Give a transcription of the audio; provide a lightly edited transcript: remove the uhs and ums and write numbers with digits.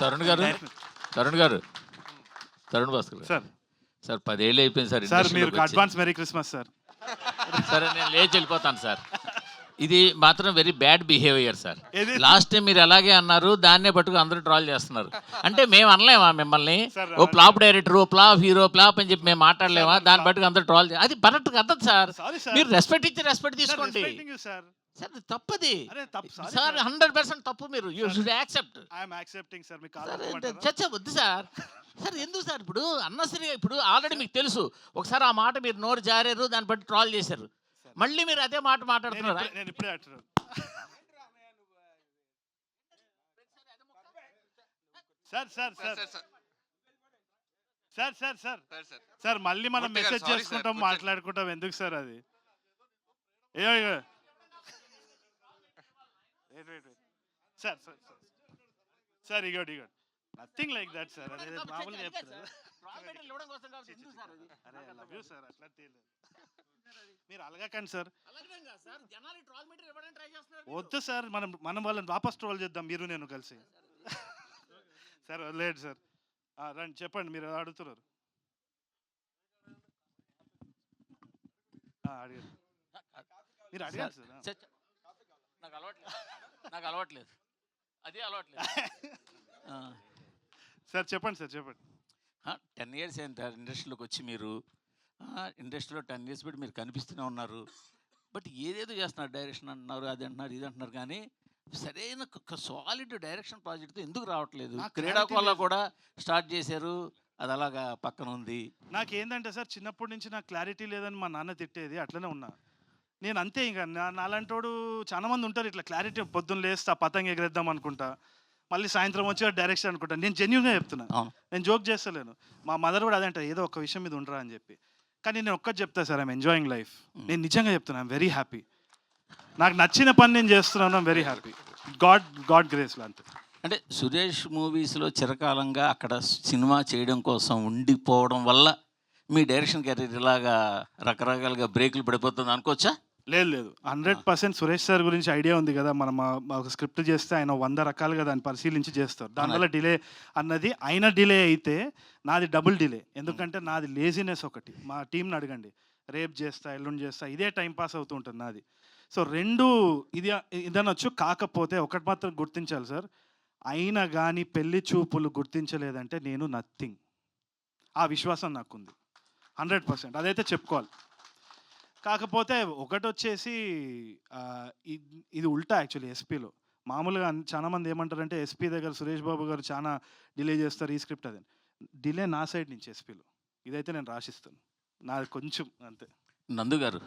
తరుణ్ గారు తరుణ్ గారు Tarun Bhaskar sir sir 10 ఏళ్ళు అయిపోయింది సార్ సార్ మీరు ఇండస్ట్రీలోకి వచ్చి. Advance merry Christmas sir. సరే నేను లేచి వెళ్ళిపోతాను సార్. ఇది మాత్రం వెరీ బ్యాడ్ బిహేవియర్ సార్. ఏది? లాస్ట్ టైం మీరు అలాగే అన్నారు, దాన్నే పట్టుకు అందరూ ట్రాల్ చేస్తున్నారు. అంటే మేము అనలేమా మిమ్మల్ని సార్, ఓ ఫ్లాప్ డైరెక్టర్, ఓ ఫ్లాప్ హీరో, ఫ్లాప్ అని చెప్పి మేము మాట్లాడలేమా? దాన్ని పట్టుకు అందరూ ట్రాల్ అది కరెక్ట్ కదా సార్. Sorry sir. మీరు రెస్పెక్ట్ ఇచ్చి రెస్పెక్ట్ తీసుకోండి సార్. సార్. ఇది తప్పది అరే తప్పు సారీ సార్, 100% తప్పు. మీరు you should accept. I'm accepting sir. మీకు సార్ కాదు చచ్చ వద్దు సార్. సార్ ఎందుకు సార్ ఇప్పుడు అన్నసరిగా ఇప్పుడు ఆల్రెడీ మీకు తెలుసు ఒకసారి ఆ మాట మీరు నోరు జారారు, దాన్ని బట్టి ట్రాల్ చేశారు. మళ్ళీ మీరు అదే మాట మాట్లాడుతున్నారు. నేను ఇప్పుడే అంటున్నాను sir. Sir sir sir sir sir sir మళ్ళీ మనం మెసేజ్ చేసుకుంటాం, మాట్లాడుకుంటాం. ఎందుకు సార్ అది? ఏ సార్ సార్ సార్ ఇగోటి నథింగ్ లైక్ దట్ సార్. అదే మామూలుగా చెప్తారు. అరే లవ్ యూ సార్. అట్లా తెలియదు, మీరు అలగకండి సార్. వద్దు సార్, మనం వాళ్ళని వాపస్ ట్రోల్ చేద్దాం మీరు నేను కలిసి. సార్ లేదు సార్. రండి చెప్పండి, మీరు అడుగుతున్నారు. అడిగారు, మీరు అడిగారు సార్. నాకు అలవాట్లేదు, అదే అలవాట్లేదు. సార్ చెప్పండి సార్ చెప్పండి. 10 years అయింది ఇండస్ట్రీలోకి వచ్చి. మీరు ఇండస్ట్రీలో 10 years బట్టి మీరు కనిపిస్తూనే ఉన్నారు. బట్ ఏదేదో చేస్తున్నారు, డైరెక్షన్ అంటున్నారు, అది అంటున్నారు, ఇది అంటున్నారు, కానీ సరైన సాలిడ్ డైరెక్షన్ ప్రాజెక్ట్తో ఎందుకు రావట్లేదు? క్రీడాకోళ కూడా స్టార్ట్ చేశారు, అది అలాగా పక్కన ఉంది. నాకేందంటే సార్, చిన్నప్పటి నుంచి నాకు క్లారిటీ లేదని మా నాన్న తిట్టేది, అట్లనే ఉన్నా నేను. అంతే, ఇంకా నాలాంటోడు చాలా మంది ఉంటారు ఇట్లా క్లారిటీ. పొద్దున్న లేస్తా పతంగ ఎగరేద్దాం అనుకుంటా, మళ్ళీ సాయంత్రం వచ్చి డైరెక్షన్ అనుకుంటా. నేను జెన్యూన్గా చెప్తున్నా, నేను జోక్ చేస్తలేను. మా మదర్ కూడా అదే అంటారు, ఏదో ఒక విషయం మీద ఉండరా అని చెప్పి. కానీ నేను ఒక్కటి చెప్తా సార్, ఐఎమ్ ఎంజాయింగ్ లైఫ్. నేను నిజంగా చెప్తున్నా, ఐఎమ్ వెరీ హ్యాపీ. నాకు నచ్చిన పని నేను చేస్తున్నాను, ఐఎమ్ వెరీ హ్యాపీ. గాడ్ గ్రేస్లో అంతే. అంటే సురేష్ మూవీస్లో చిరకాలంగా అక్కడ సినిమా చేయడం కోసం ఉండిపోవడం వల్ల మీ డైరెక్షన్ కెరీర్ ఇలాగా రకరకాలుగా బ్రేకులు పడిపోతుంది అనుకోవచ్చా? లేదు 100% సురేష్ సార్ గురించి ఐడియా ఉంది కదా. మనం ఒక స్క్రిప్ట్ చేస్తే ఆయన 100 రకాలుగా దాన్ని పరిశీలించి చేస్తారు. దానివల్ల డిలే అన్నది, అయిన డిలే అయితే నాది డబుల్ డిలే. ఎందుకంటే నాది లేజినెస్ ఒకటి. మా టీంని అడగండి, రేపు చేస్తా, ఎల్లుండి చేస్తా, ఇదే టైం పాస్ అవుతూ ఉంటుంది నాది. సో రెండు ఇదనొచ్చు. కాకపోతే ఒకటి మాత్రం గుర్తించాలి సార్, అయినా కానీ పెళ్లి చూపులు గుర్తించలేదంటే నేను నథింగ్. ఆ విశ్వాసం నాకుంది 100%, అదైతే చెప్పుకోవాలి. కాకపోతే ఒకటి వచ్చేసి ఇది ఉల్టా యాక్చువల్లీ. ఎస్పీలో మామూలుగా చాలామంది ఏమంటారంటే ఎస్పీ దగ్గర సురేష్ బాబు గారు చాలా డిలే చేస్తారు ఈ స్క్రిప్ట్. అదే డిలే నా సైడ్ నుంచి ఎస్పీలో. ఇదైతే నేను రాసిస్తాను, నాది కొంచెం అంతే. నందు గారు